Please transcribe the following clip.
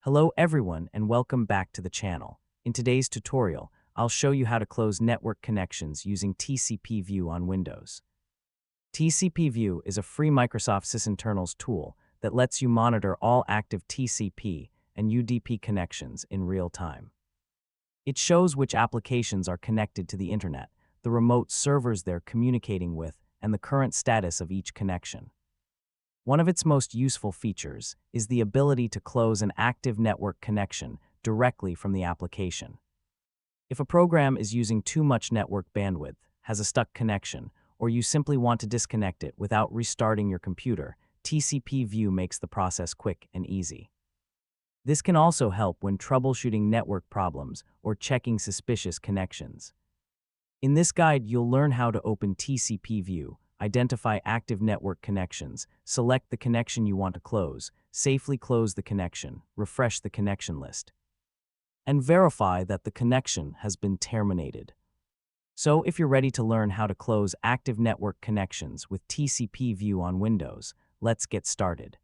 Hello everyone and welcome back to the channel. In today's tutorial, I'll show you how to close network connections using TCPView on Windows. TCPView is a free Microsoft Sysinternals tool that lets you monitor all active TCP and UDP connections in real time. It shows which applications are connected to the internet, the remote servers they're communicating with, and the current status of each connection. One of its most useful features is the ability to close an active network connection directly from the application. If a program is using too much network bandwidth, has a stuck connection, or you simply want to disconnect it without restarting your computer, TCPView makes the process quick and easy. This can also help when troubleshooting network problems or checking suspicious connections. In this guide, you'll learn how to open TCPView, identify active network connections, select the connection you want to close, safely close the connection, refresh the connection list, and verify that the connection has been terminated. So if you're ready to learn how to close active network connections with TCPView on Windows, let's get started.